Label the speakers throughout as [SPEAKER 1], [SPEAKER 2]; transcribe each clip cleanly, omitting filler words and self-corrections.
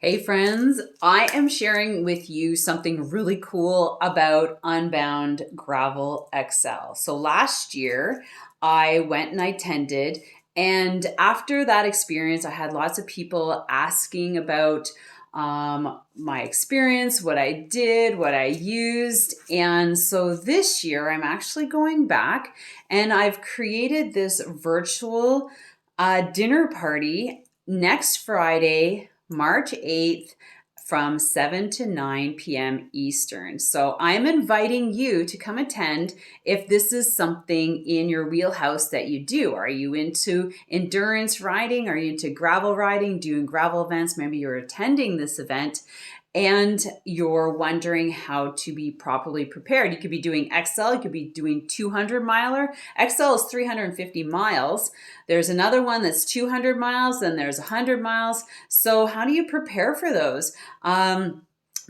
[SPEAKER 1] Hey friends, I am sharing with you something really cool about Unbound Gravel XL. So last year I went and I attended, and after that experience, I had lots of people asking about my experience, what I did, what I used. And so this year I'm actually going back and I've created this virtual dinner party next Friday, March 8th from 7 to 9 p.m. Eastern. So I'm inviting you to come attend if this is something in your wheelhouse that you do. Are you into endurance riding? Are you into gravel riding, doing gravel events? Maybe you're attending this event and you're wondering how to be properly prepared. You could be doing XL, you could be doing 200 miler. XL is 350 miles. There's another one that's 200 miles, then there's 100 miles. So how do you prepare for those?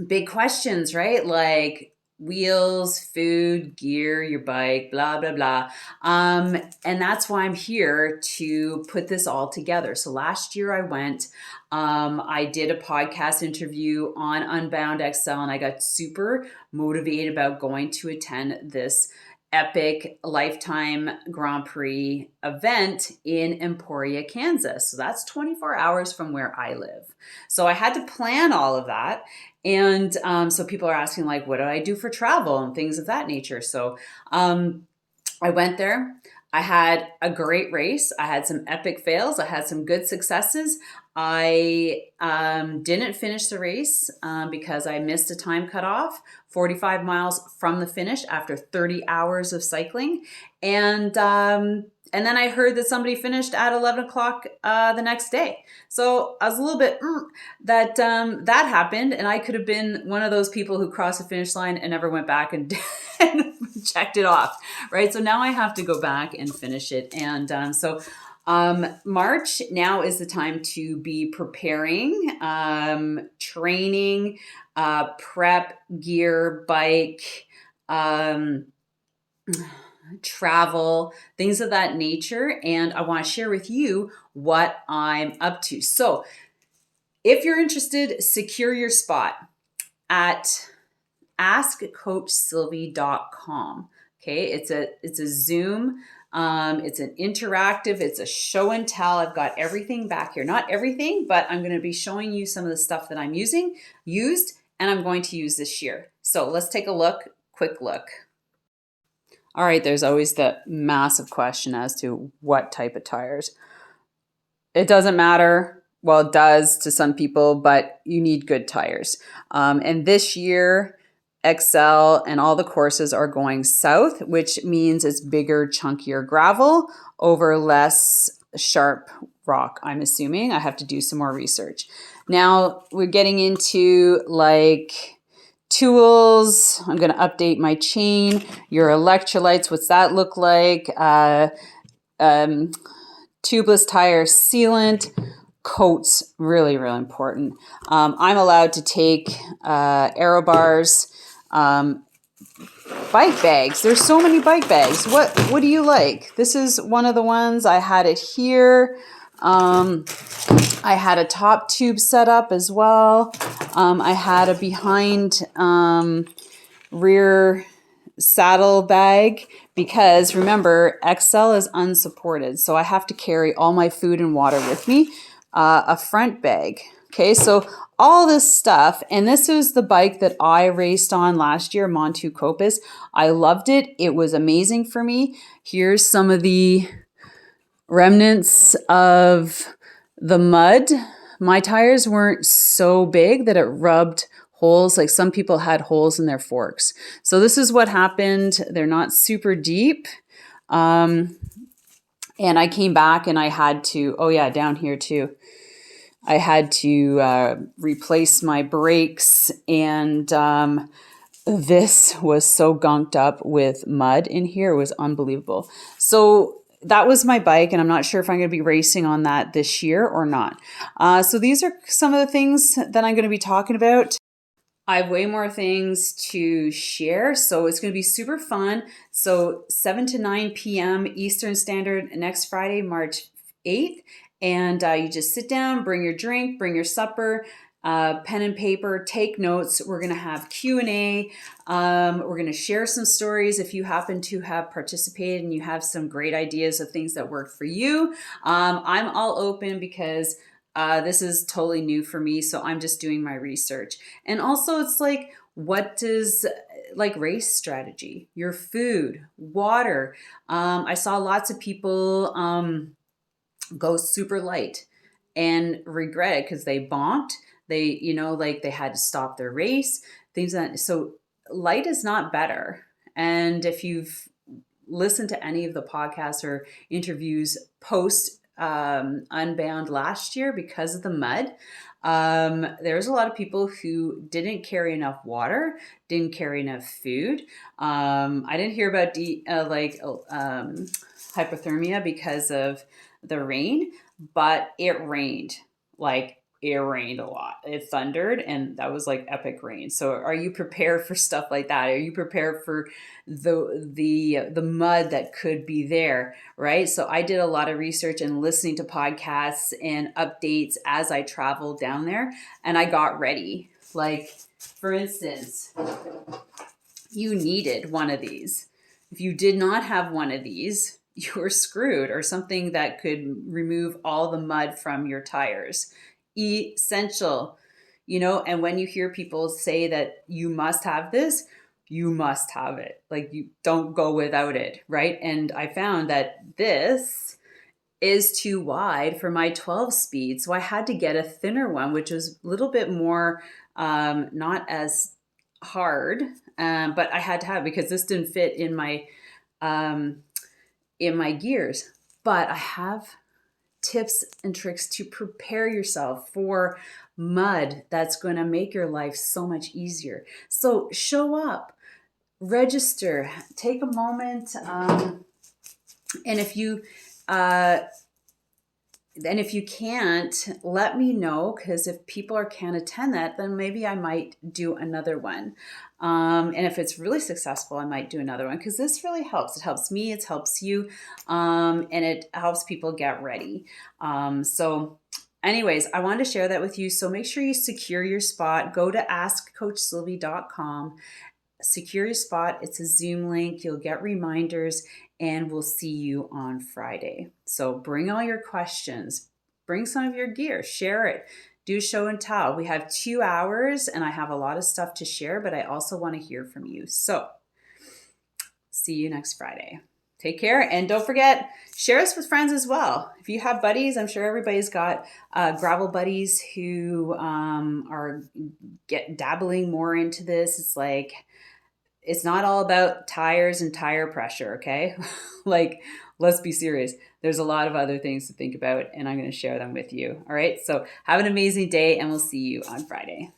[SPEAKER 1] Big questions, right? Like wheels, food, gear, your bike, blah, blah, blah. And that's why I'm here to put this all together. So last year I went, I did a podcast interview on Unbound XL, and I got super motivated about going to attend this epic lifetime Grand Prix event in Emporia, Kansas. So that's 24 hours from where I live. So I had to plan all of that. And so people are asking, like, what do I do for travel and things of that nature? So I went there. I had a great race. I had some epic fails. I had some good successes. I didn't finish the race because I missed a time cutoff, 45 miles from the finish after 30 hours of cycling. And then I heard that somebody finished at 11 o'clock the next day. So I was a little bit that happened, and I could have been one of those people who crossed the finish line and never went back and checked it off, right? So now I have to go back and finish it. And March now is the time to be preparing, training, prep, gear, bike, travel, things of that nature. And I want to share with you what I'm up to. So if you're interested, secure your spot at askcoachsylvie.com. Okay, it's a Zoom. It's an interactive, it's a show and tell. I've got everything back here. Not everything, but I'm going to be showing you some of the stuff that I'm used, and I'm going to use this year. So let's take a quick look. All right, there's always the massive question as to what type of tires. It doesn't matter. Well, it does to some people, but you need good tires. And this year, XL and all the courses are going south, which means it's bigger, chunkier gravel over less sharp rock, I'm assuming. I have to do some more research. Now we're getting into like tools. I'm going to update my chain, your electrolytes. What's that look like? Tubeless tire sealant, coats, really, really important. I'm allowed to take aero bars, bike bags. There's so many bike bags. What do you like? This is one of the ones. I had it here. I had a top tube set up as well. I had a behind rear saddle bag because remember, XL is unsupported. So I have to carry all my food and water with me. A front bag. Okay, so all this stuff, and this was the bike that I raced on last year, Montu Copus. I loved it. It was amazing for me. Here's some of the remnants of the mud. My tires weren't so big that it rubbed holes. Like some people had holes in their forks. So this is what happened. They're not super deep. And I came back and I had to, oh yeah, down here too. I had to replace my brakes, and this was so gunked up with mud in here. It was unbelievable. So that was my bike, and I'm not sure if I'm going to be racing on that this year or not. So these are some of the things that I'm going to be talking about. I have way more things to share, so it's going to be super fun. So 7 to 9 p.m. Eastern Standard next Friday, March 8th. And you just sit down, bring your drink, bring your supper, pen and paper, take notes. We're going to have Q&A. We're going to share some stories if you happen to have participated and you have some great ideas of things that worked for you. I'm all open because this is totally new for me, so I'm just doing my research. And also it's like, what does like race strategy, your food, water. I saw lots of people go super light and regret it because they bonked. They, like they had to stop their race, things that. So light is not better. And if you've listened to any of the podcasts or interviews post Unbound last year because of the mud, there's a lot of people who didn't carry enough water, didn't carry enough food. I didn't hear about hypothermia because of the rain, but it rained. Like it rained a lot. It thundered, and that was like epic rain. So are you prepared for stuff like that? Are you prepared for the mud that could be there, right? So I did a lot of research and listening to podcasts and updates as I traveled down there, and I got ready. Like, for instance, you needed one of these. If you did not have one of these, you're screwed, or something that could remove all the mud from your tires. Essential, and when you hear people say that you must have this, you must have it. Like, you don't go without it, right? And I found that this is too wide for my 12 speed. So I had to get a thinner one, which was a little bit more, not as hard, but I had to have, because this didn't fit um, in my gears. But I have tips and tricks to prepare yourself for mud that's going to make your life so much easier. So show up, register, take a moment, and if you can't, let me know, because if people can't attend that, then maybe I might do another one. And if it's really successful, I might do another one, because this really helps. It helps me, it helps you, and it helps people get ready. So anyways, I wanted to share that with you. So make sure you secure your spot. Go to askcoachsylvie.com. Secure your spot. It's a Zoom link. You'll get reminders, and we'll see you on Friday. So bring all your questions, bring some of your gear, share it, do show and tell. We have 2 hours, and I have a lot of stuff to share, but I also want to hear from you. So see you next Friday. Take care, and don't forget, share us with friends as well. If you have buddies, I'm sure everybody's got gravel buddies who are dabbling more into this. It's like, it's not all about tires and tire pressure, okay? Like, let's be serious. There's a lot of other things to think about, and I'm going to share them with you. All right? So have an amazing day, and we'll see you on Friday.